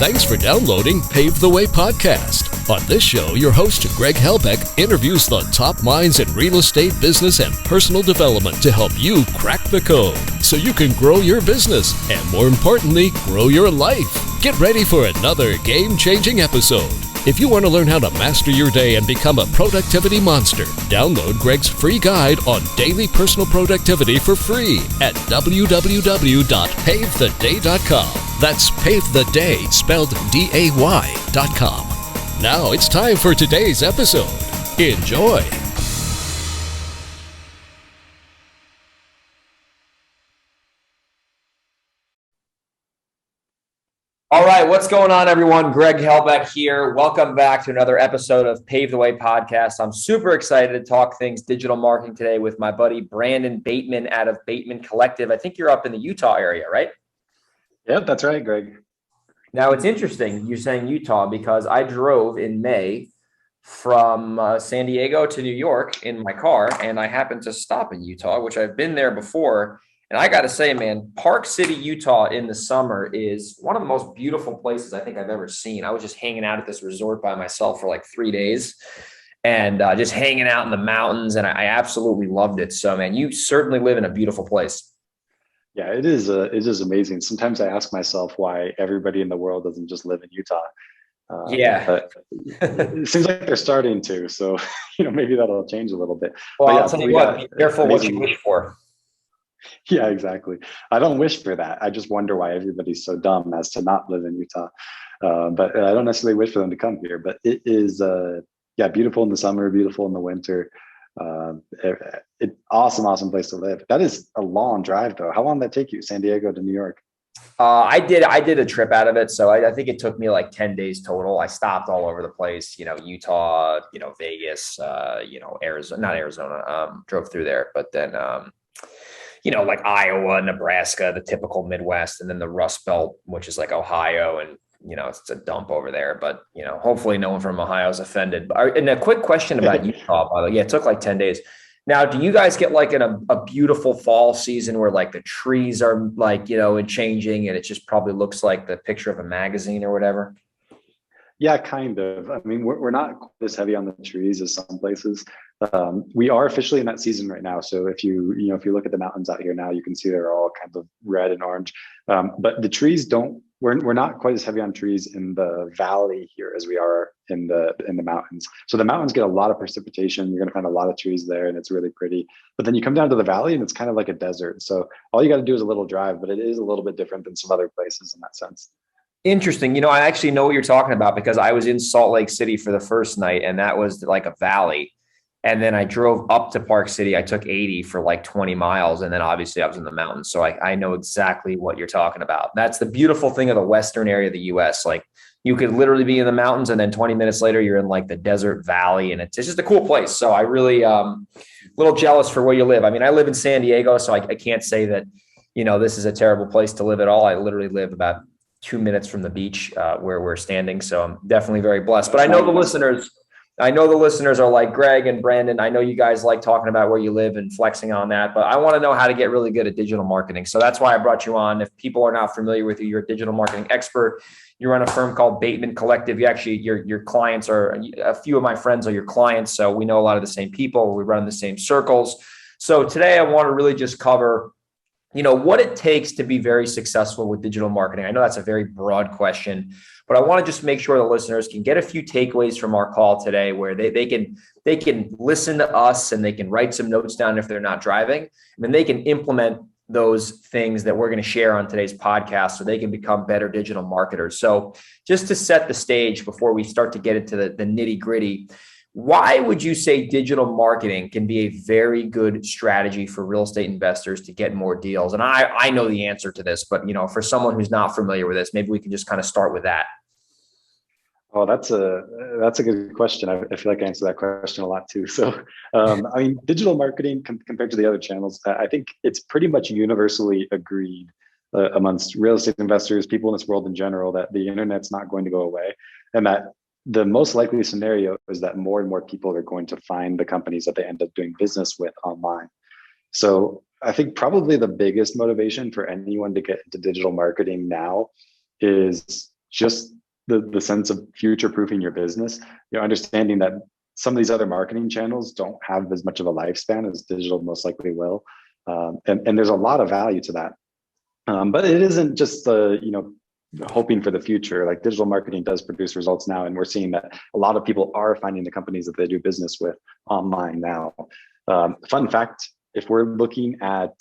Thanks for downloading Pave the Way Podcast. On this show, your host, Greg Helbeck, interviews the top minds in real estate, business, and personal development to help you crack the code so you can grow your business and, more importantly, grow your life. Get ready for another game-changing episode. If you want to learn how to master your day and become a productivity monster, download Greg's free guide on daily personal productivity for free at www.pavetheday.com. That's Pave the Day, spelled DAY.com. Now it's time for today's episode. Enjoy. All right, what's going on, everyone? Greg Helbeck here. Welcome back to another episode of Pave the Way Podcast. I'm super excited to talk things digital marketing today with my buddy Brandon Bateman out of Bateman Collective. I think you're up in the Utah area, right? Yep, that's right, Greg. Now, it's interesting you're saying Utah because I drove in May from San Diego to New York in my car, and I happened to stop in Utah, which I've been there before. And I got to say, man, Park City, Utah in the summer is one of the most beautiful places I think I've ever seen. I was just hanging out at this resort by myself for like 3 days and just hanging out in the mountains. And I absolutely loved it. So, man, you certainly live in a beautiful place. Yeah, it is amazing. Sometimes I ask myself why everybody in the world doesn't just live in Utah. But it seems like they're starting to. So, maybe that'll change a little bit. Well, I'll tell you what, be careful what you wish for. Yeah, exactly. I don't wish for that. I just wonder why everybody's so dumb as to not live in Utah. But I don't necessarily wish for them to come here. But it is, beautiful in the summer, beautiful in the winter. Awesome place to live. That is a long drive, though. How long did that take you, San Diego to New York? I did a trip out of it. So I think it took me like 10 days total. I stopped all over the place, Utah, Vegas, Arizona, not Arizona, drove through there, but then, like Iowa, Nebraska, the typical Midwest, and then the Rust Belt, which is like Ohio. And, it's a dump over there, but, hopefully no one from Ohio is offended. And a quick question about Utah, by the way. Yeah, it took like 10 days. Now, do you guys get like a beautiful fall season where like the trees are like, and changing and it just probably looks like the picture of a magazine or whatever? Yeah, kind of. I mean, we're not as heavy on the trees as some places. We are officially in that season right now. So if you look at the mountains out here now, you can see they're all kind of red and orange. But the trees we're not quite as heavy on trees in the valley here as we are in the mountains. So the mountains get a lot of precipitation. You're going to find a lot of trees there and it's really pretty. But then you come down to the valley and it's kind of like a desert. So all you got to do is a little drive, but it is a little bit different than some other places in that sense. Interesting. I actually know what you're talking about because I was in Salt Lake City for the first night and that was like a valley. And then I drove up to Park City. I took 80 for like 20 miles. And then obviously I was in the mountains. So I know exactly what you're talking about. That's the beautiful thing of the Western area of the US. Like you could literally be in the mountains and then 20 minutes later, you're in like the desert valley and it's just a cool place. So I really a little jealous for where you live. I mean, I live in San Diego, so I can't say that, this is a terrible place to live at all. I literally live about 2 minutes from the beach where we're standing. So I'm definitely very blessed, but I know the listeners are like Greg and Brandon. I know you guys like talking about where you live and flexing on that, but I want to know how to get really good at digital marketing. So that's why I brought you on. If people are not familiar with you, you're a digital marketing expert. You run a firm called Bateman Collective. Your clients are, a few of my friends are your clients. So we know a lot of the same people. We run in the same circles. So today I want to really just cover what it takes to be very successful with digital marketing. I know that's a very broad question, but I want to just make sure the listeners can get a few takeaways from our call today where they can listen to us and they can write some notes down if they're not driving, and then they can implement those things that we're going to share on today's podcast so they can become better digital marketers. So just to set the stage before we start to get into the nitty gritty, why would you say digital marketing can be a very good strategy for real estate investors to get more deals? And I know the answer to this, but for someone who's not familiar with this, maybe we can just kind of start with that. Oh, that's a good question. I feel like I answer that question a lot too. So, digital marketing compared to the other channels, I think it's pretty much universally agreed amongst real estate investors, people in this world in general, that the internet's not going to go away, and that the most likely scenario is that more and more people are going to find the companies that they end up doing business with online. So I think probably the biggest motivation for anyone to get into digital marketing now is just the sense of future proofing your business, understanding that some of these other marketing channels don't have as much of a lifespan as digital most likely will. And there's a lot of value to that. But it isn't just hoping for the future. Like, digital marketing does produce results now, and we're seeing that a lot of people are finding the companies that they do business with online now. Fun fact, if we're looking at,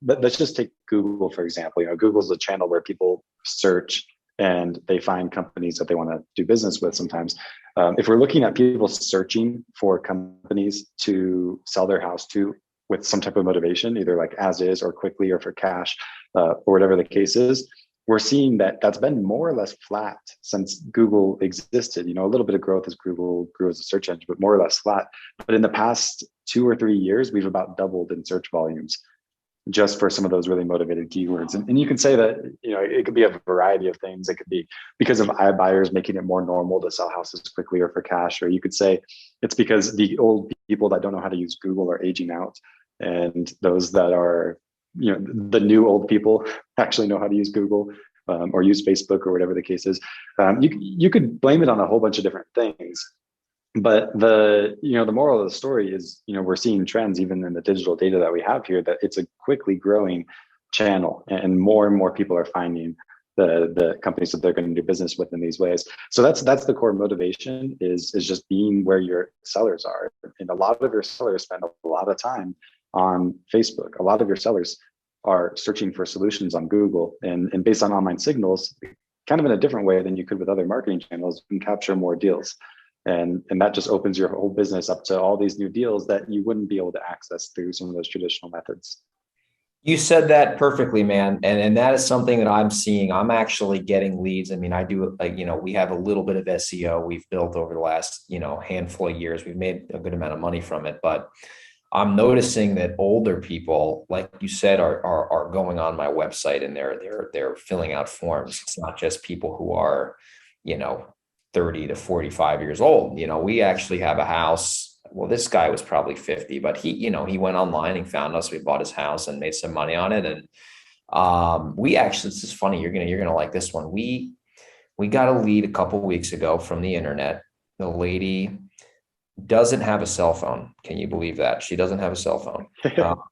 let's just take Google, for example. Google's a channel where people search and they find companies that they want to do business with sometimes. If we're looking at people searching for companies to sell their house to with some type of motivation, either like as is or quickly or for cash, or whatever the case is, we're seeing that that's been more or less flat since Google existed. A little bit of growth as Google grew as a search engine, but more or less flat. But in the past 2 or 3 years, we've about doubled in search volumes just for some of those really motivated keywords. And you can say that, it could be a variety of things. It could be because of iBuyers making it more normal to sell houses quickly or for cash, or you could say it's because the old people that don't know how to use Google are aging out, and those that are, the new old people actually know how to use Google, or use Facebook, or whatever the case is. You could blame it on a whole bunch of different things. But the moral of the story is, we're seeing trends even in the digital data that we have here, that it's a quickly growing channel, and more people are finding the companies that they're going to do business with in these ways. So that's the core motivation, is just being where your sellers are. And a lot of your sellers spend a lot of time on Facebook. A lot of your sellers are searching for solutions on Google, and based on online signals, kind of in a different way than you could with other marketing channels, you can capture more deals. And that just opens your whole business up to all these new deals that you wouldn't be able to access through some of those traditional methods. You said that perfectly, man. And that is something that I'm seeing. I'm actually getting leads. I mean, I do, we have a little bit of SEO we've built over the last, handful of years. We've made a good amount of money from it, but I'm noticing that older people, like you said, are going on my website, and they're filling out forms. It's not just people who are, 30 to 45 years old. We actually have a house. Well, this guy was probably 50, but he went online and found us. We bought his house and made some money on it. And we actually, this is funny. You're gonna like this one. We got a lead a couple of weeks ago from the internet. The lady doesn't have a cell phone. Can you believe that? She doesn't have a cell phone.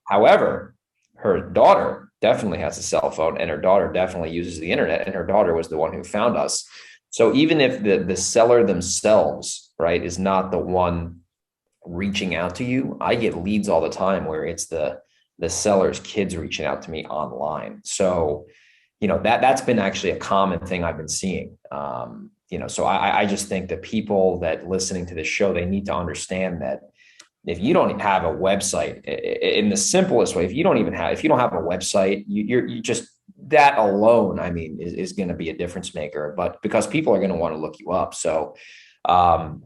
However, her daughter definitely has a cell phone, and her daughter definitely uses the internet, and her daughter was the one who found us. So even if the seller themselves, right, is not the one reaching out to you, I get leads all the time where it's the seller's kids reaching out to me online. So, that's been actually a common thing I've been seeing. So I just think that people that listening to this show, they need to understand that if you don't have a website, in the simplest way, if you don't have a website, you just, that alone, I mean, is going to be a difference maker, but because people are going to want to look you up. So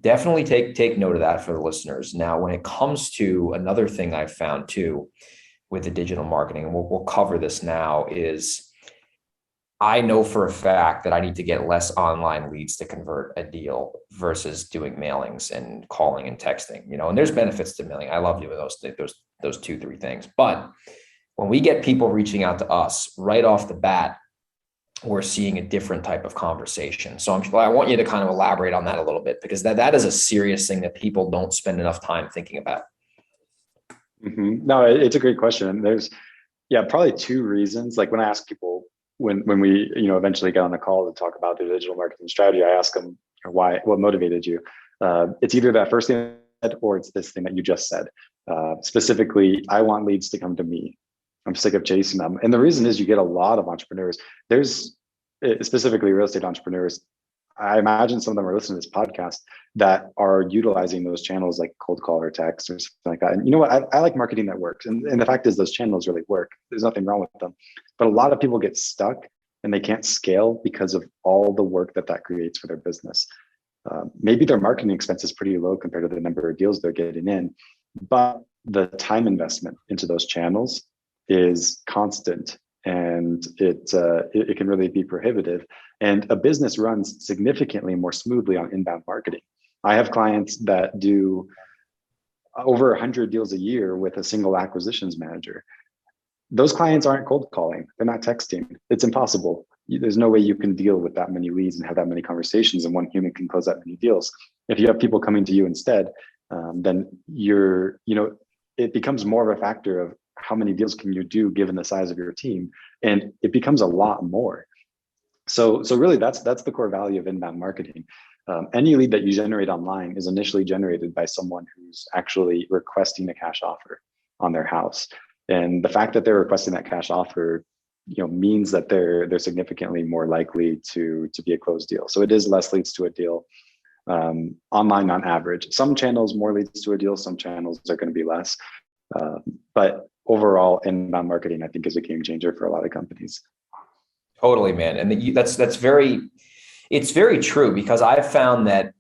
definitely take note of that for the listeners. Now, when it comes to another thing I've found too with the digital marketing, and we'll cover this now, is I know for a fact that I need to get less online leads to convert a deal versus doing mailings and calling and texting, and there's benefits to mailing. I love doing those 2-3 things. But when we get people reaching out to us right off the bat, we're seeing a different type of conversation. So I want you to kind of elaborate on that a little bit, because that is a serious thing that people don't spend enough time thinking about. Mm-hmm. No, it's a great question. There's, probably 2 reasons. Like, when I ask people, when we, eventually get on the call to talk about their digital marketing strategy, I ask them what motivated you. It's either that first thing or it's this thing that you just said. Specifically, I want leads to come to me. I'm sick of chasing them. And the reason is, you get a lot of entrepreneurs. There's specifically real estate entrepreneurs. I imagine some of them are listening to this podcast that are utilizing those channels like cold call or text or something like that. And you know what? I like marketing that works. And the fact is, those channels really work. There's nothing wrong with them. But a lot of people get stuck and they can't scale because of all the work that creates for their business. Maybe their marketing expense is pretty low compared to the number of deals they're getting in, but the time investment into those channels is constant, and it can really be prohibitive. And a business runs significantly more smoothly on inbound marketing. I have clients that do over 100 deals a year with a single acquisitions manager. Those clients aren't cold calling. They're not texting. It's impossible. there's no way you can deal with that many leads and have that many conversations, and one human can close that many deals. If you have people coming to you instead, then it becomes more of a factor of how many deals can you do given the size of your team, and it becomes a lot more. So really, that's the core value of inbound marketing. Any lead that you generate online is initially generated by someone who's actually requesting a cash offer on their house, and the fact that they're requesting that cash offer, means that they're significantly more likely to be a closed deal. So it is less leads to a deal online on average. Some channels more leads to a deal, some channels are going to be less. But overall, inbound marketing, I think, is a game changer for a lot of companies. Totally, man. And it's very true, because I've found that,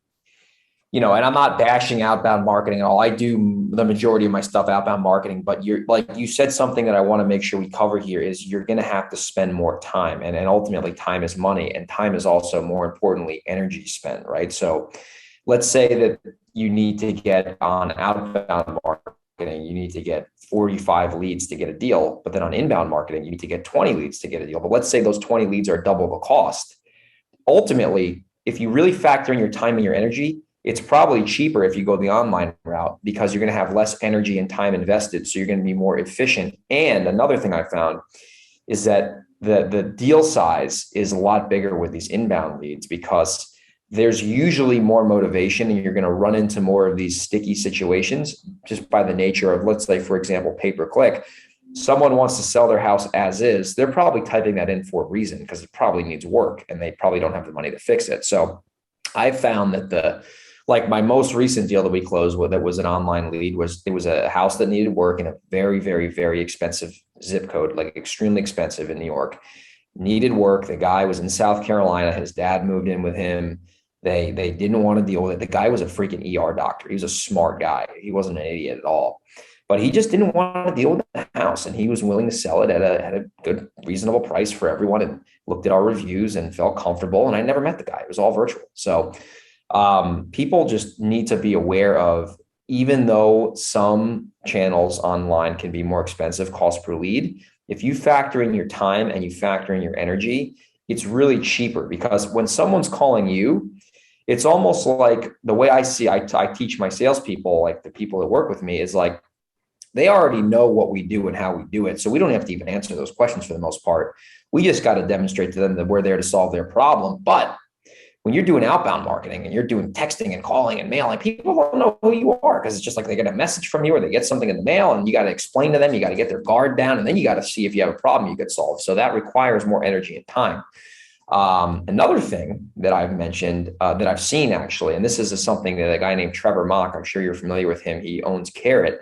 and I'm not bashing outbound marketing at all. I do the majority of my stuff outbound marketing, but you said something that I want to make sure we cover here is you're going to have to spend more time, and ultimately time is money, and time is also, more importantly, energy spent, right? So let's say that you need to get on outbound marketing, you need to get 45 leads to get a deal, but then on inbound marketing, you need to get 20 leads to get a deal. But let's say those 20 leads are double the cost. Ultimately, if you really factor in your time and your energy, it's probably cheaper if you go the online route, because you're going to have less energy and time invested. So you're going to be more efficient. And another thing I found is that the deal size is a lot bigger with these inbound leads, because there's usually more motivation, and you're going to run into more of these sticky situations just by the nature of, let's say, for example, pay-per-click. Someone wants to sell their house as is. They're probably typing that in for a reason, because it probably needs work and they probably don't have the money to fix it. So I found that my most recent deal that we closed with, that was an online lead, was a house that needed work in a very, very, very expensive zip code, like extremely expensive in New York. Needed work. The guy was in South Carolina. His dad moved in with him. They didn't want to deal with it. The guy was a freaking ER doctor. He was a smart guy. He wasn't an idiot at all, but he just didn't want to deal with the house, and he was willing to sell it at a good, reasonable price for everyone, and looked at our reviews and felt comfortable. And I never met the guy. It was all virtual. So people just need to be aware of, even though some channels online can be more expensive cost per lead, if you factor in your time and you factor in your energy, it's really cheaper, because when someone's calling you, it's almost like the way I teach my salespeople, like the people that work with me, is like, they already know what we do and how we do it. So we don't have to even answer those questions for the most part. We just got to demonstrate to them that we're there to solve their problem. But when you're doing outbound marketing and you're doing texting and calling and mailing, people don't know who you are, because it's just like they get a message from you or they get something in the mail, and you got to explain to them, you got to get their guard down, and then you got to see if you have a problem you could solve. So that requires more energy and time. Another thing that I've mentioned that I've seen actually, and this is something that a guy named Trevor Mock, I'm sure you're familiar with him. He owns Carrot.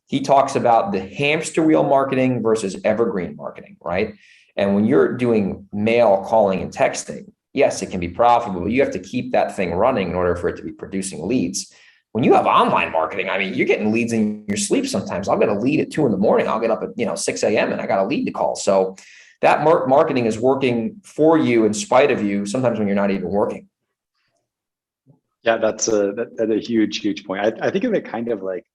He talks about the hamster wheel marketing versus evergreen marketing, right? And when you're doing mail, calling, and texting, yes, it can be profitable, but you have to keep that thing running in order for it to be producing leads. When you have online marketing, I mean, you're getting leads in your sleep sometimes. I'll get a lead at 2 a.m. I'll get up at 6 a.m. and I got a lead to call. So that marketing is working for you in spite of you, sometimes when you're not even working. Yeah, that's a huge point. I think of it kind of like,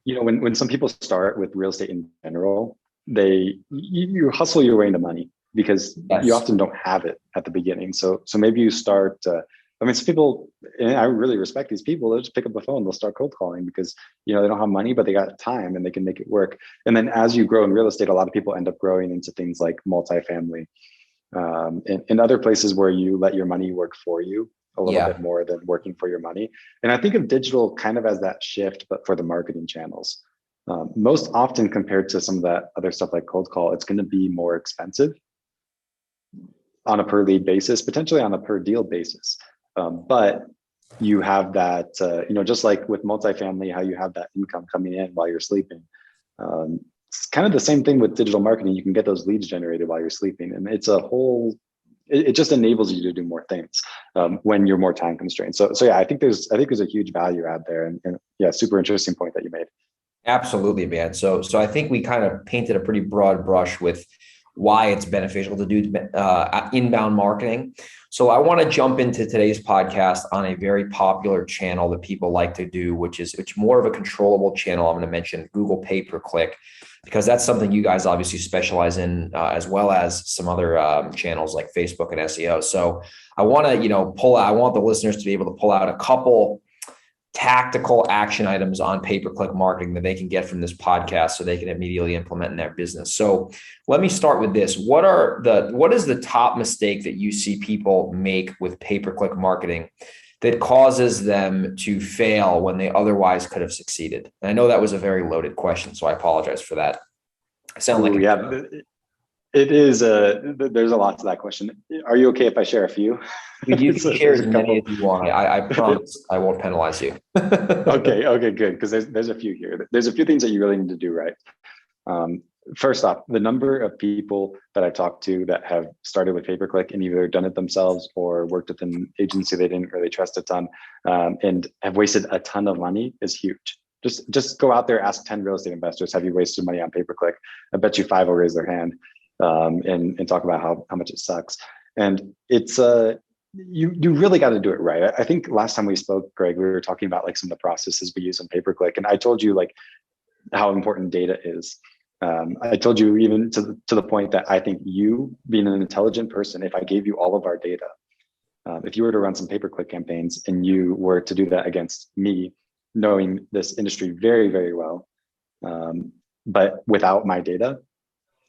when some people start with real estate in general, you hustle your way into money, because Yes. you often don't have it at the beginning. So maybe you start, some people, and I really respect these people, they'll just pick up the phone, they'll start cold calling because, they don't have money, but they got time and they can make it work. And then as you grow in real estate, a lot of people end up growing into things like multifamily, and other places where you let your money work for you a little bit more than working for your money. And I think of digital kind of as that shift, but for the marketing channels. Most often compared to some of that other stuff like cold call, it's going to be more expensive on a per lead basis, potentially on a per deal basis. But you have that, just like with multifamily, how you have that income coming in while you're sleeping. It's kind of the same thing with digital marketing. You can get those leads generated while you're sleeping. And it's it just enables you to do more things when you're more time constrained. So yeah, I think there's a huge value add there. And yeah, super interesting point that you made. Absolutely, man. So I think we kind of painted a pretty broad brush with why it's beneficial to do inbound marketing. So I want to jump into today's podcast on a very popular channel that people like to do, which is it's more of a controllable channel. I'm going to mention Google Pay-per-click, because that's something you guys obviously specialize in, as well as some other channels like Facebook and SEO. So I want to, I want the listeners to be able to pull out a couple tactical action items on pay-per-click marketing that they can get from this podcast so they can immediately implement in their business. So let me start with this. What is the top mistake that you see people make with pay-per-click marketing that causes them to fail when they otherwise could have succeeded? And I know that was a very loaded question, so I apologize for that. It is. There's a lot to that question. Are you okay if I share a few? You can share as many as you want. I promise I won't penalize you. Okay, good. Because there's a few here. There's a few things that you really need to do right. First off, the number of people that I talked to that have started with pay-per-click and either done it themselves or worked with an agency they didn't really trust a ton, and have wasted a ton of money is huge. Just go out there, ask 10 real estate investors, have you wasted money on pay-per-click? I bet you 5 will raise their hand and talk about how much it sucks. And it's you really got to do it right. I think last time we spoke, Greg, we were talking about like some of the processes we use on pay-per-click, and I told you like how important data is. I told you even to the point that I think you, being an intelligent person, if I gave you all of our data, if you were to run some pay-per-click campaigns and you were to do that against me, knowing this industry very, very well, but without my data,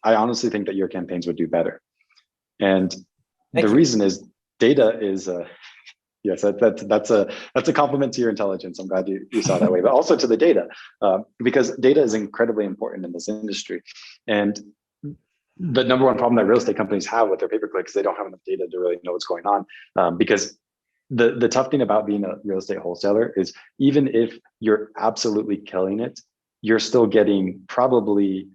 I honestly think that your campaigns would do better. And the reason is data is yes, that's a compliment to your intelligence. I'm glad you saw that way, but also to the data, because data is incredibly important in this industry. And the number one problem that real estate companies have with their pay-per-click is they don't have enough data to really know what's going on. Because the tough thing about being a real estate wholesaler is even if you're absolutely killing it, you're still getting probably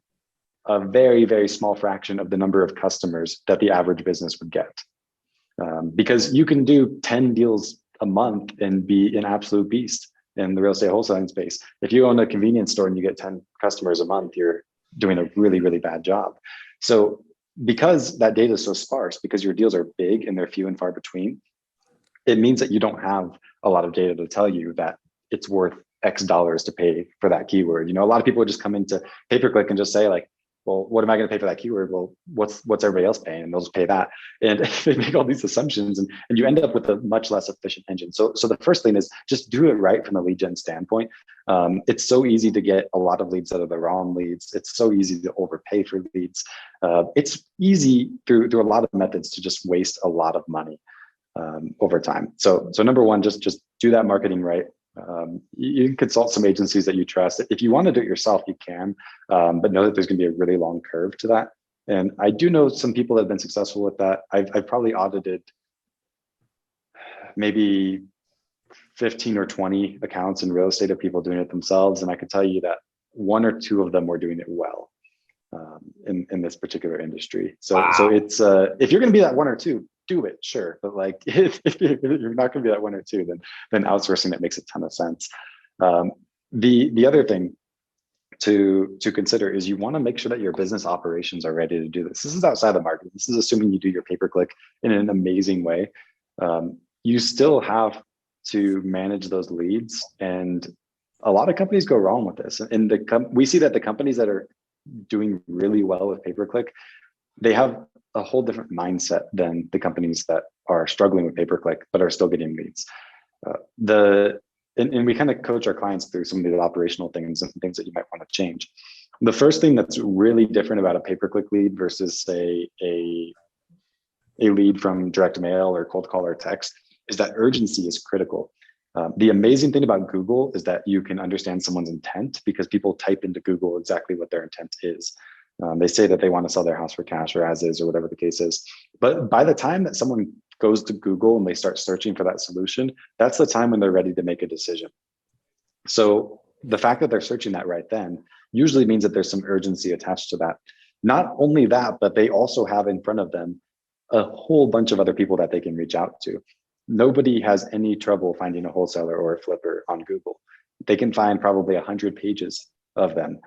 a very, very small fraction of the number of customers that the average business would get. Because you can do 10 deals a month and be an absolute beast in the real estate wholesaling space. If you own a convenience store and you get 10 customers a month, you're doing a really, really bad job. So because that data is so sparse, because your deals are big and they're few and far between, it means that you don't have a lot of data to tell you that it's worth X dollars to pay for that keyword. A lot of people would just come into pay-per-click and just say like, well, what am I going to pay for that keyword? Well, what's everybody else paying? And they'll just pay that. And they make all these assumptions and you end up with a much less efficient engine. So the first thing is just do it right from a lead gen standpoint. It's so easy to get a lot of leads that are the wrong leads. It's so easy to overpay for leads. It's easy through a lot of methods to just waste a lot of money over time. So number one, just do that marketing right. You can consult some agencies that you trust. If you want to do it yourself, you can, but know that there's going to be a really long curve to that. And I do know some people that have been successful with that. I've probably audited maybe 15 or 20 accounts in real estate of people doing it themselves. And I can tell you that 1 or 2 of them were doing it well in this particular industry. So, wow. So it's, if you're going to be that 1 or 2, do it, sure. But like, if you're not going to be that 1 or 2, then outsourcing it makes a ton of sense. The other thing to consider is you want to make sure that your business operations are ready to do this. This is outside the market. This is assuming you do your pay-per-click in an amazing way. You still have to manage those leads, and a lot of companies go wrong with this. And we see that the companies that are doing really well with pay-per-click, they have a whole different mindset than the companies that are struggling with pay-per-click but are still getting leads. And we kind of coach our clients through some of the operational things and things that you might want to change. The first thing that's really different about a pay-per-click lead versus say a lead from direct mail or cold call or text is that urgency is critical. The amazing thing about Google is that you can understand someone's intent because people type into Google exactly what their intent is. They say that they want to sell their house for cash or as is or whatever the case is. But by the time that someone goes to Google and they start searching for that solution, that's the time when they're ready to make a decision. So the fact that they're searching that right then usually means that there's some urgency attached to that. Not only that, but they also have in front of them a whole bunch of other people that they can reach out to. Nobody has any trouble finding a wholesaler or a flipper on Google. They can find probably 100 pages of them.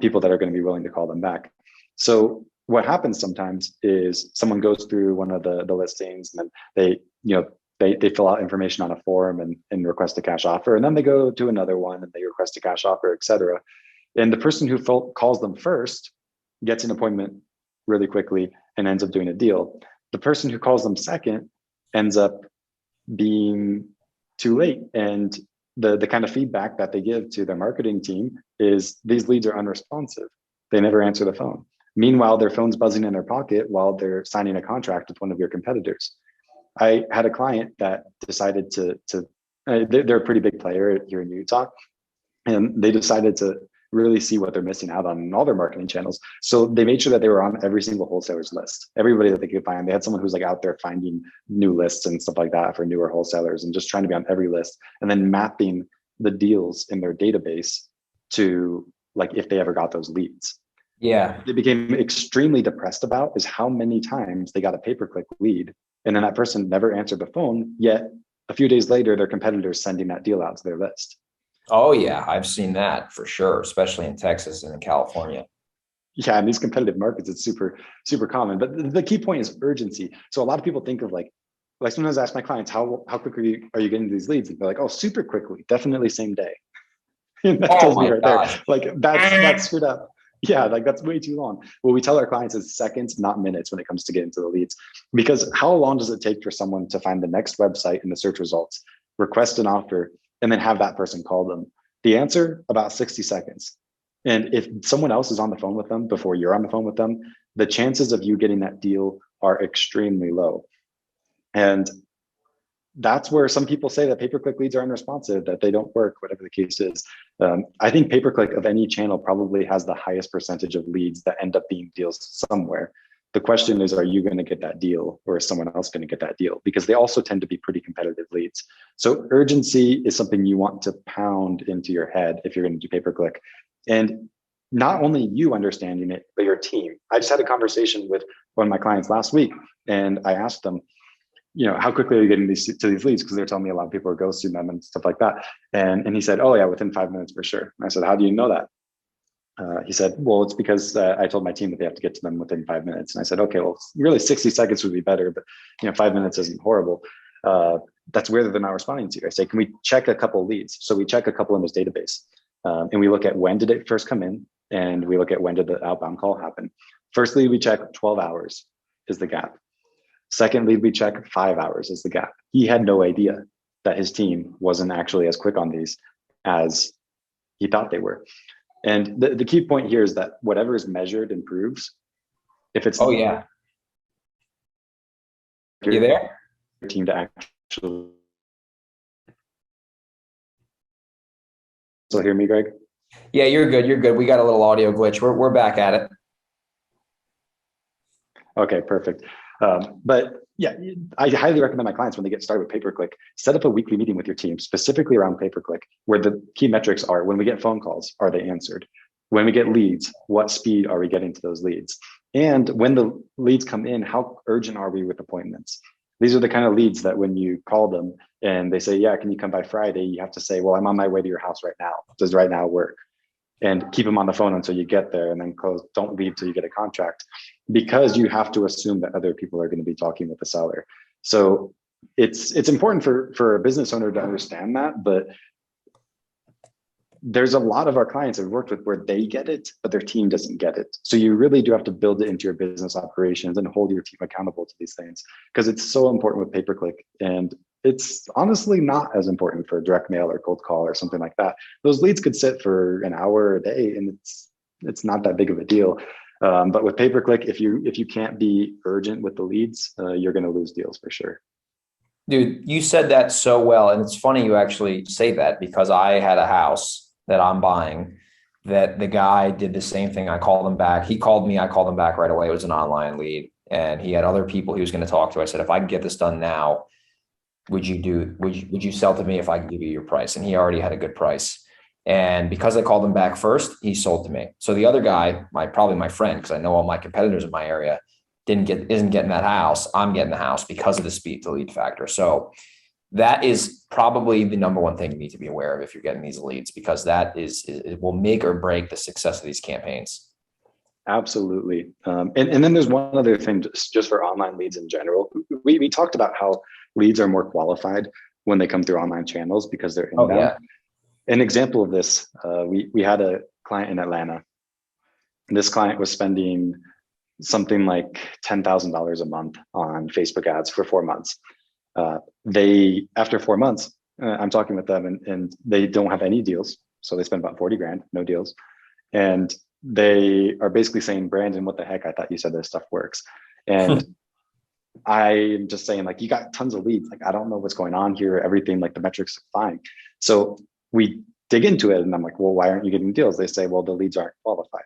People that are going to be willing to call them back. So what happens sometimes is someone goes through one of the listings, and then they fill out information on a form and request a cash offer. And then they go to another one and they request a cash offer, et cetera. And the person who calls them first gets an appointment really quickly and ends up doing a deal. The person who calls them second ends up being too late. And the kind of feedback that they give to their marketing team is these leads are unresponsive. They never answer the phone. Meanwhile, their phone's buzzing in their pocket while they're signing a contract with one of your competitors. I had a client that decided they're a pretty big player here in Utah, and they decided to really see what they're missing out on in all their marketing channels. So they made sure that they were on every single wholesaler's list, everybody that they could find. They had someone who's like out there finding new lists and stuff like that for newer wholesalers and just trying to be on every list, and then mapping the deals in their database to like if they ever got those leads. Yeah. They became extremely depressed about is how many times they got a pay-per-click lead, and then that person never answered the phone, yet a few days later, their competitor's sending that deal out to their list. Oh yeah, I've seen that for sure, especially in Texas and in California. Yeah, in these competitive markets, it's super, super common. But the key point is urgency. So a lot of people think of like sometimes I ask my clients, how quickly are you getting these leads? And they're like, oh, super quickly, definitely same day. And that tells me right there, like that's screwed up. Yeah, like that's way too long. What we tell our clients is seconds, not minutes, when it comes to getting to the leads. Because how long does it take for someone to find the next website in the search results, request an offer, and then have that person call them? The answer, about 60 seconds. And if someone else is on the phone with them before you're on the phone with them, the chances of you getting that deal are extremely low. And that's where some people say that pay-per-click leads are unresponsive, that they don't work, whatever the case is. I think pay-per-click of any channel probably has the highest percentage of leads that end up being deals somewhere. The question is, are you going to get that deal, or is someone else going to get that deal? Because they also tend to be pretty competitive leads. So urgency is something you want to pound into your head if you're going to do pay-per-click. And not only you understanding it, but your team. I just had a conversation with one of my clients last week, and I asked them, how quickly are you getting to these leads? Because they're telling me a lot of people are ghosting them and stuff like that. And he said, oh yeah, within 5 minutes for sure. And I said, how do you know that? He said, well, it's because I told my team that they have to get to them within 5 minutes. And I said, okay, well, really 60 seconds would be better, but 5 minutes isn't horrible. That's where they're not responding to you. I say, can we check a couple leads? So we check a couple in this database, and we look at when did it first come in, and we look at when did the outbound call happen. Firstly, we check 12 hours is the gap. Secondly, we check 5 hours is the gap. He had no idea that his team wasn't actually as quick on these as he thought they were. And the key point here is that whatever is measured improves. If it's you there? Your team to actually still hear me, Greg? Yeah, you're good. You're good. We got a little audio glitch. We're back at it. Okay, perfect. But yeah, I highly recommend my clients when they get started with pay-per-click, set up a weekly meeting with your team specifically around pay-per-click, where the key metrics are: when we get phone calls, are they answered? When we get leads, what speed are we getting to those leads? And when the leads come in, how urgent are we with appointments? These are the kind of leads that when you call them and they say, yeah, can you come by Friday? You have to say, well, I'm on my way to your house right now. Does right now work? And keep them on the phone until you get there, and then close. Don't leave till you get a contract, because you have to assume that other people are going to be talking with the seller. So it's important for a business owner to understand that, but there's a lot of our clients I've worked with where they get it, but their team doesn't get it. So you really do have to build it into your business operations and hold your team accountable to these things, because it's so important with pay-per-click. And it's honestly not as important for direct mail or cold call or something like that. Those leads could sit for an hour a day, and it's not that big of a deal. But with pay-per-click, if you can't be urgent with the leads, you're going to lose deals for sure. Dude, you said that so well. And it's funny you actually say that, because I had a house that I'm buying that the guy did the same thing. I called him back. He called me. I called him back right away. It was an online lead, and he had other people he was going to talk to. I said, if I can get this done now, would you sell to me if I can give you your price? And he already had a good price. And because I called him back first, he sold to me. So the other guy, probably my friend, because I know all my competitors in my area, isn't getting that house. I'm getting the house because of the speed to lead factor. So that is probably the number one thing you need to be aware of if you're getting these leads, because it will make or break the success of these campaigns. Absolutely. And then there's one other thing just for online leads in general. We talked about how leads are more qualified when they come through online channels because they're inbound. Oh, yeah. An example of this, we had a client in Atlanta, and this client was spending something like $10,000 a month on Facebook ads for 4 months. After 4 months, I'm talking with them and they don't have any deals. So they spend about 40 grand, no deals. And they are basically saying, Brandon, what the heck? I thought you said this stuff works. And I'm just saying, like, you got tons of leads. Like, I don't know what's going on here. Everything, like, the metrics are fine. So we dig into it and I'm like, well, why aren't you getting deals? They say, well, the leads aren't qualified.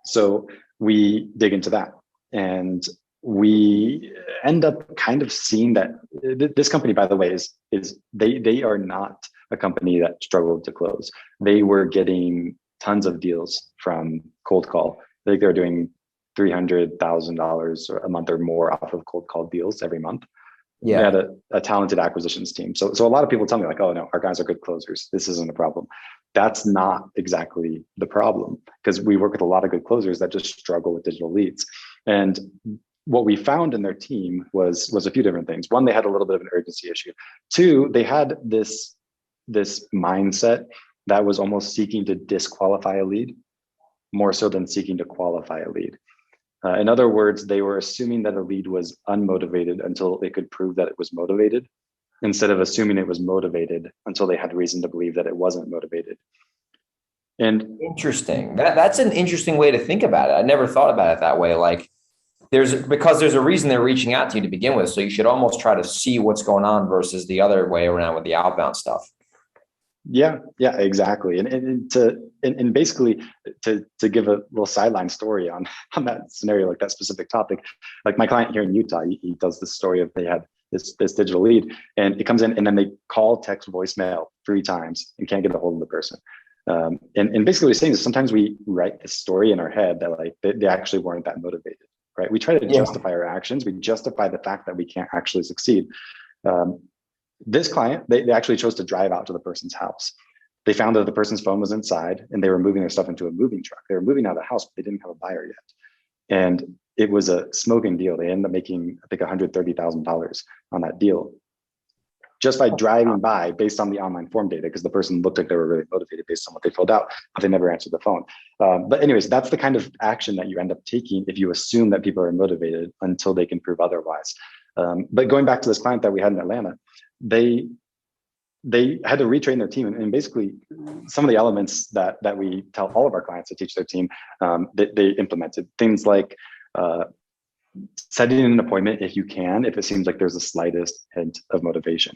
So we dig into that. And we end up kind of seeing that this company, by the way, is they are not a company that struggled to close. They were getting tons of deals from cold call. I think they're doing $300,000 a month or more off of cold call deals every month. Yeah. They had a talented acquisitions team. So a lot of people tell me like, oh no, our guys are good closers. This isn't a problem. That's not exactly the problem because we work with a lot of good closers that just struggle with digital leads. And what we found in their team was a few different things. One, they had a little bit of an urgency issue. Two, they had this mindset that was almost seeking to disqualify a lead more so than seeking to qualify a lead. In other words, they were assuming that a lead was unmotivated until they could prove that it was motivated, instead of assuming it was motivated until they had reason to believe that it wasn't motivated. And interesting. That's an interesting way to think about it. I never thought about it that way. Like because there's a reason they're reaching out to you to begin with. So you should almost try to see what's going on versus the other way around with the outbound stuff. Yeah, exactly. And basically to give a little sideline story on that scenario, like that specific topic, like my client here in Utah, he does this story of they had this digital lead and it comes in and then they call, text, voicemail 3 times and can't get a hold of the person. And basically what he's saying is sometimes we write a story in our head that like they actually weren't that motivated, right? We try to justify our actions. We justify the fact that we can't actually succeed. This client, they actually chose to drive out to the person's house. They found that the person's phone was inside and they were moving their stuff into a moving truck. They were moving out of the house, but they didn't have a buyer yet. And it was a smoking deal. They ended up making, I think, $130,000 on that deal just by driving by based on the online form data, because the person looked like they were really motivated based on what they filled out, but they never answered the phone. But anyways, that's the kind of action that you end up taking if you assume that people are motivated until they can prove otherwise. But going back to this client that we had in Atlanta, they had to retrain their team, and basically some of the elements that we tell all of our clients to teach their team, they implemented things like setting an appointment if you can, if it seems like there's the slightest hint of motivation.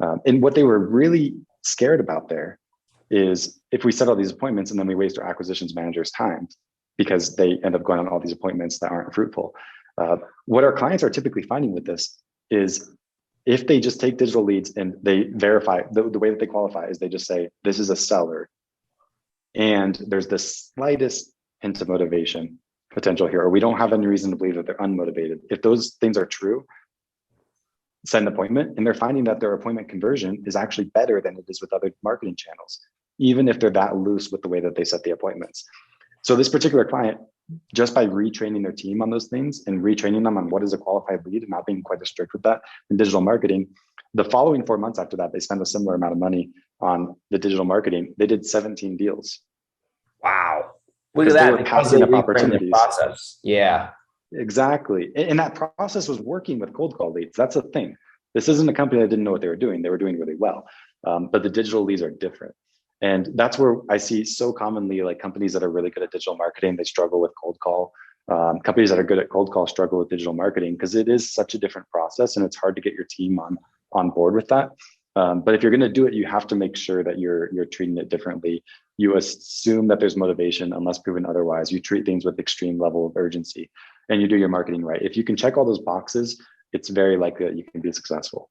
And what they were really scared about there is if we set all these appointments and then we waste our acquisitions manager's time because they end up going on all these appointments that aren't fruitful. What our clients are typically finding with this is if they just take digital leads and they verify, the way that they qualify is they just say, this is a seller and there's the slightest hint of motivation potential here, or we don't have any reason to believe that they're unmotivated. If those things are true, set an appointment, and they're finding that their appointment conversion is actually better than it is with other marketing channels, even if they're that loose with the way that they set the appointments. So this particular client, just by retraining their team on those things and retraining them on what is a qualified lead and not being quite as strict with that in digital marketing, the following 4 months after that, they spent a similar amount of money on the digital marketing. They did 17 deals. Wow. Look at that. They were passing up opportunities. Process. Yeah. Exactly. And that process was working with cold call leads. That's a thing. This isn't a company that didn't know what they were doing. They were doing really well. But the digital leads are different. And that's where I see so commonly like companies that are really good at digital marketing, they struggle with cold call. Companies that are good at cold call struggle with digital marketing because it is such a different process and it's hard to get your team on board with that. But if you're going to do it, you have to make sure that you're treating it differently. You assume that there's motivation unless proven otherwise. You treat things with extreme level of urgency and you do your marketing right. If you can check all those boxes, it's very likely that you can be successful.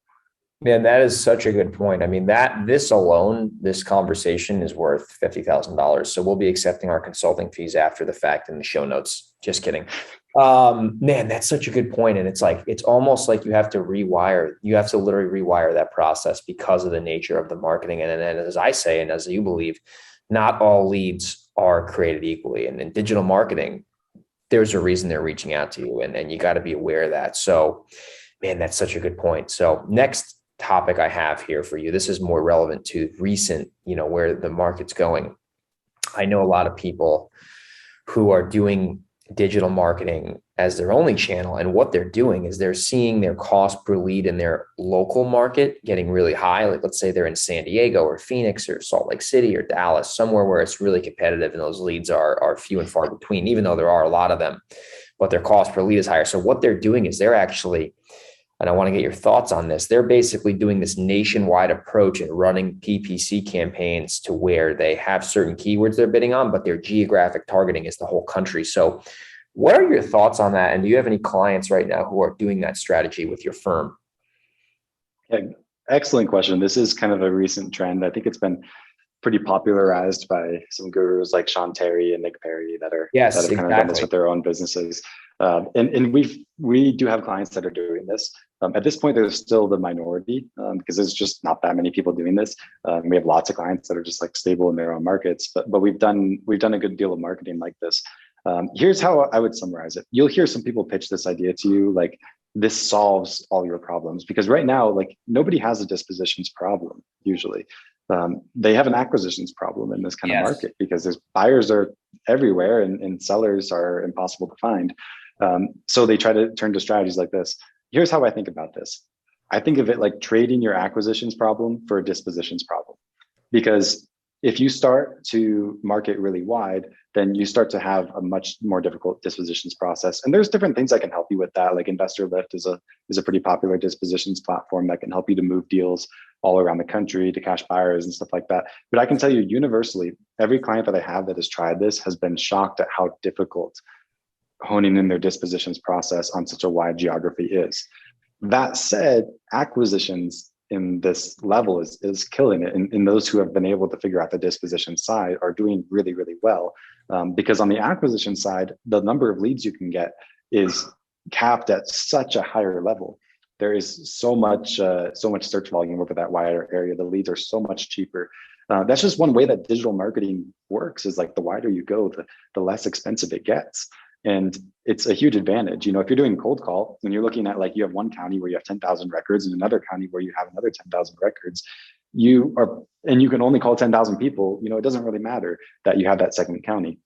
Man, that is such a good point. I mean, this alone, this conversation is worth $50,000. So we'll be accepting our consulting fees after the fact in the show notes. Just kidding. Man, that's such a good point. And it's almost like you have to literally rewire that process because of the nature of the marketing. And as I say, and as you believe, not all leads are created equally. And in digital marketing, there's a reason they're reaching out to you, and you got to be aware of that. So, man, that's such a good point. So next topic I have here for you, this is more relevant to recent, where the market's going. I know a lot of people who are doing digital marketing as their only channel. And what they're doing is they're seeing their cost per lead in their local market getting really high. Like, let's say they're in San Diego or Phoenix or Salt Lake City or Dallas, somewhere where it's really competitive and those leads are few and far between, even though there are a lot of them, but their cost per lead is higher. So what they're doing is they're actually, and I want to get your thoughts on this, they're basically doing this nationwide approach and running PPC campaigns to where they have certain keywords they're bidding on, but their geographic targeting is the whole country. So what are your thoughts on that? And do you have any clients right now who are doing that strategy with your firm? Yeah, excellent question. This is kind of a recent trend. I think it's been pretty popularized by some gurus like Sean Terry and Nick Perry that have kind of done this with their own businesses. And we do have clients that are doing this. At this point, there's still the minority because there's just not that many people doing this. We have lots of clients that are just like stable in their own markets, but we've done a good deal of marketing like this. Here's how I would summarize it. You'll hear some people pitch this idea to you, like this solves all your problems, because right now, like nobody has a dispositions problem usually. They have an acquisitions problem in this kind of market because there's buyers are everywhere and sellers are impossible to find. So they try to turn to strategies like this. Here's how I think about this. I think of it like trading your acquisitions problem for a dispositions problem, because if you start to market really wide, then you start to have a much more difficult dispositions process. And there's different things that can help you with that. Like Investor Lift is a pretty popular dispositions platform that can help you to move deals all around the country to cash buyers and stuff like that. But I can tell you universally, every client that I have that has tried this has been shocked at how difficult honing in their dispositions process on such a wide geography is. That said, acquisitions in this level is killing it. And those who have been able to figure out the disposition side are doing really, really well. Because on the acquisition side, the number of leads you can get is capped at such a higher level. There is so much search volume over that wider area. The leads are so much cheaper. That's just one way that digital marketing works, is like the wider you go, the less expensive it gets. And it's a huge advantage. If you're doing cold call and you're looking at like you have one county where you have 10,000 records and another county where you have another 10,000 records, you can only call 10,000 people, it doesn't really matter that you have that second county.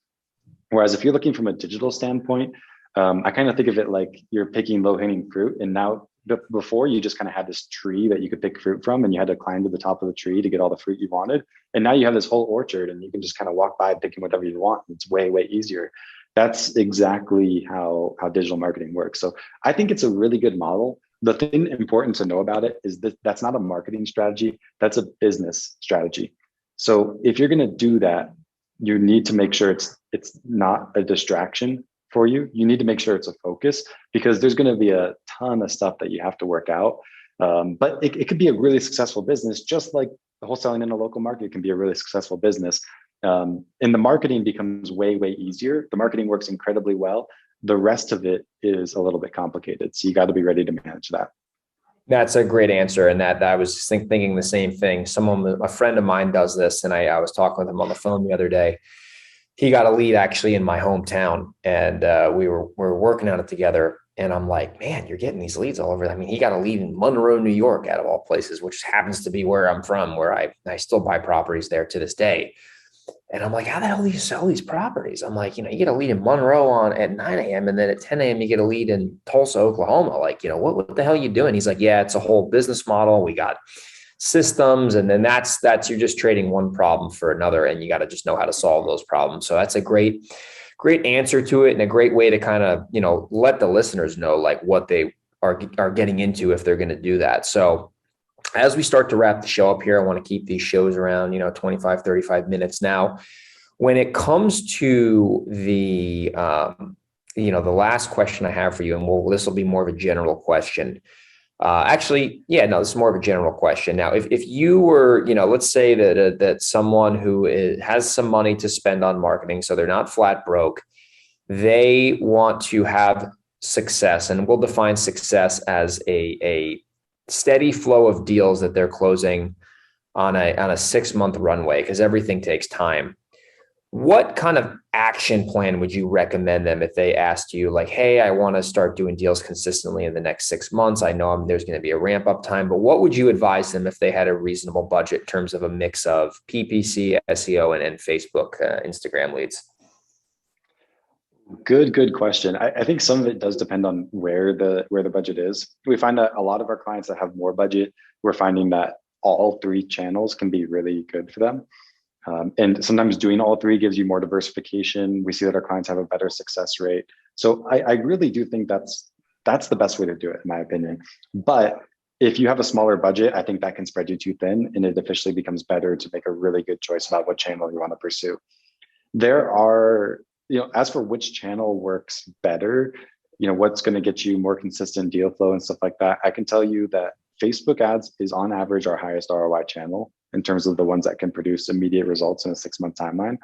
Whereas if you're looking from a digital standpoint, I kind of think of it like you're picking low-hanging fruit. And now before you just kind of had this tree that you could pick fruit from and you had to climb to the top of the tree to get all the fruit you wanted. And now you have this whole orchard and you can just kind of walk by picking whatever you want. It's way, way easier. That's exactly how digital marketing works. So I think it's a really good model. The thing important to know about it is that that's not a marketing strategy. That's a business strategy. So if you're going to do that, you need to make sure it's not a distraction for you. You need to make sure it's a focus, because there's going to be a ton of stuff that you have to work out. But it could be a really successful business, just like the wholesaling in a local market can be a really successful business. And the marketing becomes way, way easier. The marketing works incredibly well. The rest of it is a little bit complicated. So you got to be ready to manage that. That's a great answer. And that I was thinking the same thing. A friend of mine does this, and I was talking with him on the phone the other day. He got a lead actually in my hometown, and we were working on it together. And I'm like, man, you're getting these leads all over. I mean, he got a lead in Monroe, New York, out of all places, which happens to be where I'm from, where I still buy properties there to this day. And I'm like, how the hell do you sell these properties? I'm like, you get a lead in Monroe at 9 a.m. and then at 10 a.m. you get a lead in Tulsa, Oklahoma. Like, what the hell are you doing? He's like, yeah, it's a whole business model. We got systems. And then that's you're just trading one problem for another, and you got to just know how to solve those problems. So that's a great answer to it, and a great way to kind of, let the listeners know like what they are getting into if they're going to do that. So as we start to wrap the show up here, I want to keep these shows around, 25, 35 minutes now. When it comes to the last question I have for you, and this will be more of a general question. This is more of a general question. Now, if you were, let's say that someone who has some money to spend on marketing, so they're not flat broke, they want to have success, and we'll define success as a steady flow of deals that they're closing on a 6-month runway, because everything takes time. What kind of action plan would you recommend them if they asked you like, hey, I want to start doing deals consistently in the next 6 months. I know there's going to be a ramp up time, but what would you advise them if they had a reasonable budget in terms of a mix of PPC, SEO, and Facebook, Instagram leads? Good question. I think some of it does depend on where the budget is. We find that a lot of our clients that have more budget, we're finding that all three channels can be really good for them. And sometimes doing all three gives you more diversification. We see that our clients have a better success rate. So I really do think that's the best way to do it, in my opinion. But if you have a smaller budget, I think that can spread you too thin, and it officially becomes better to make a really good choice about what channel you want to pursue. There are, as for which channel works better, what's going to get you more consistent deal flow and stuff like that, I can tell you that Facebook ads is on average our highest ROI channel in terms of the ones that can produce immediate results in a 6-month timeline.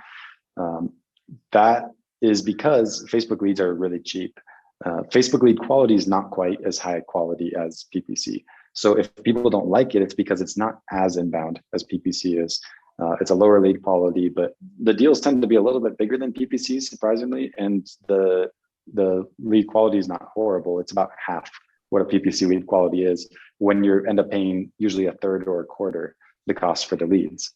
That is because Facebook leads are really cheap. Facebook lead quality is not quite as high quality as PPC. So if people don't like it, it's because it's not as inbound as PPC is. It's a lower lead quality, but the deals tend to be a little bit bigger than PPC, surprisingly, and the lead quality is not horrible. It's about half what a PPC lead quality is when you end up paying usually a third or a quarter the cost for the leads.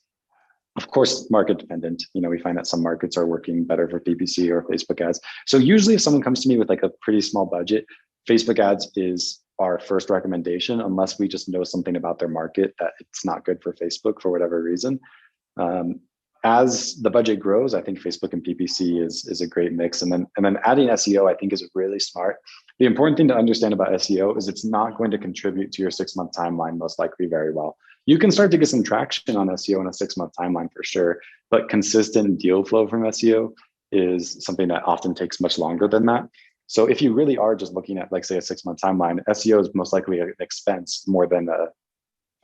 Of course, market dependent. We find that some markets are working better for PPC or Facebook ads. So usually if someone comes to me with like a pretty small budget, Facebook ads is our first recommendation, unless we just know something about their market that it's not good for Facebook for whatever reason. As the budget grows, I think Facebook and PPC is a great mix. And then adding SEO, I think, is really smart. The important thing to understand about SEO is it's not going to contribute to your 6-month timeline, most likely very well. You can start to get some traction on SEO in a 6-month timeline for sure, but consistent deal flow from SEO is something that often takes much longer than that. So if you really are just looking at, like, say, a 6-month timeline, SEO is most likely an expense more than a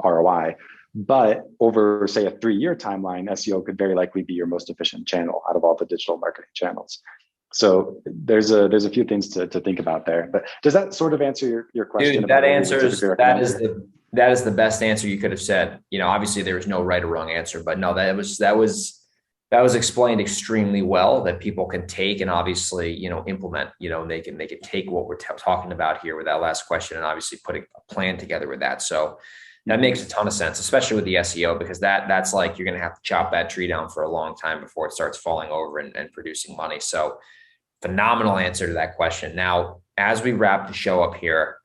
ROI. But over, say, a 3-year timeline, SEO could very likely be your most efficient channel out of all the digital marketing channels. So there's a few things to think about there. But does that sort of answer your question? Dude, that is the best answer you could have said. Obviously there was no right or wrong answer, but no, that was explained extremely well, that people can take and obviously, implement. They can take what we're talking about here with that last question and obviously putting a plan together with that. So that makes a ton of sense, especially with the SEO, because that's like you're going to have to chop that tree down for a long time before it starts falling over and producing money. So phenomenal answer to that question. Now, as we wrap the show up here,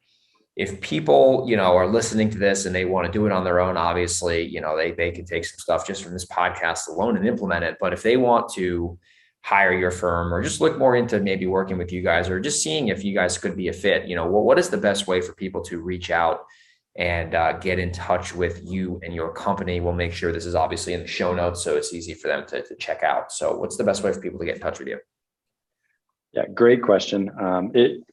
if people, are listening to this and they want to do it on their own, obviously, they can take some stuff just from this podcast alone and implement it. But if they want to hire your firm or just look more into maybe working with you guys or just seeing if you guys could be a fit, what is the best way for people to reach out and get in touch with you and your company? We'll make sure this is obviously in the show notes, so it's easy for them to check out. So what's the best way for people to get in touch with you? Yeah, great question.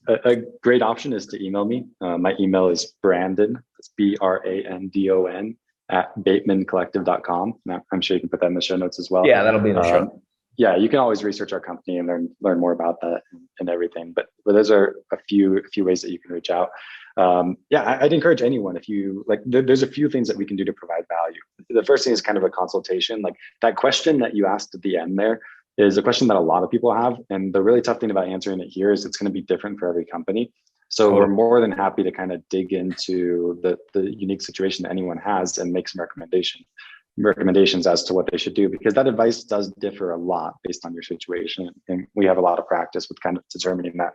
A great option is to email me. My email is Brandon, that's BRANDON @BatemanCollective.com. Now, I'm sure you can put that in the show notes as well. Yeah, that'll be in the show. Yeah, you can always research our company and learn more about that and everything. But those are a few ways that you can reach out. I'd encourage anyone, if you like, there's a few things that we can do to provide value. The first thing is kind of a consultation. Like that question that you asked at the end there is a question that a lot of people have. And the really tough thing about answering it here is it's going to be different for every company. So we're more than happy to kind of dig into the unique situation that anyone has and make some recommendations as to what they should do, because that advice does differ a lot based on your situation. And we have a lot of practice with kind of determining that.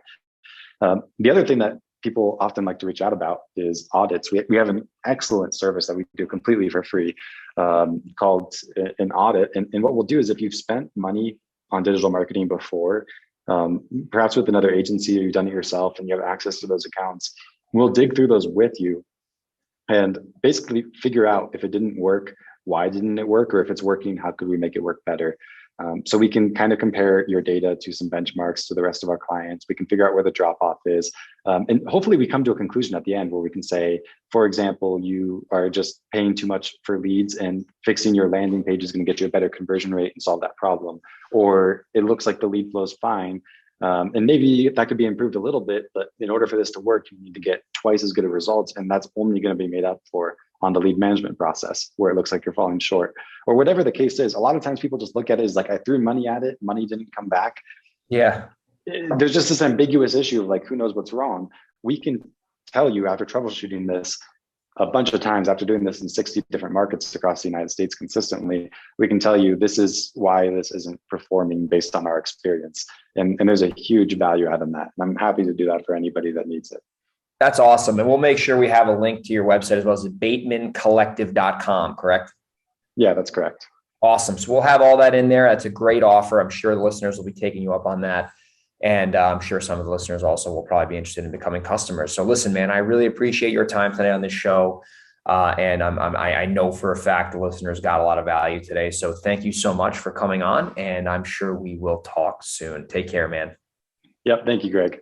The other thing that people often like to reach out about is audits. We have an excellent service that we do completely for free called an audit. And what we'll do is, if you've spent money on digital marketing before, perhaps with another agency, or you've done it yourself and you have access to those accounts, we'll dig through those with you and basically figure out if it didn't work, why didn't it work, or if it's working, how could we make it work better? So we can kind of compare your data to some benchmarks to the rest of our clients. We can figure out where the drop off is. And hopefully we come to a conclusion at the end where we can say, for example, you are just paying too much for leads and fixing your landing page is going to get you a better conversion rate and solve that problem. Or it looks like the lead flow is fine. And maybe that could be improved a little bit, but in order for this to work, you need to get twice as good of results. And that's only going to be made up for on the lead management process where it looks like you're falling short, or whatever the case is. A lot of times people just look at it as like, I threw money at it, money didn't come back. Yeah. There's just this ambiguous issue of like, who knows what's wrong? We can tell you after troubleshooting this a bunch of times, after doing this in 60 different markets across the United States consistently, we can tell you this is why this isn't performing based on our experience. And there's a huge value add in that. And I'm happy to do that for anybody that needs it. That's awesome. And we'll make sure we have a link to your website as well as batemancollective.com, correct? Yeah, that's correct. Awesome. So we'll have all that in there. That's a great offer. I'm sure the listeners will be taking you up on that. And I'm sure some of the listeners also will probably be interested in becoming customers. So listen, man, I really appreciate your time today on this show. And I know for a fact the listeners got a lot of value today. So thank you so much for coming on. And I'm sure we will talk soon. Take care, man. Yep. Thank you, Greg.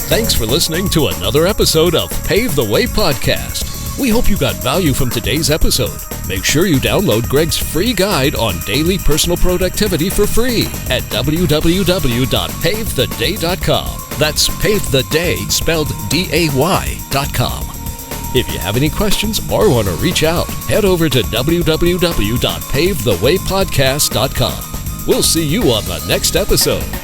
Thanks for listening to another episode of Pave the Way Podcast. We hope you got value from today's episode. Make sure you download Greg's free guide on daily personal productivity for free at www.pavetheday.com. That's Pave the Day spelled DAY.com. If you have any questions or want to reach out, head over to www.pavethewaypodcast.com. We'll see you on the next episode.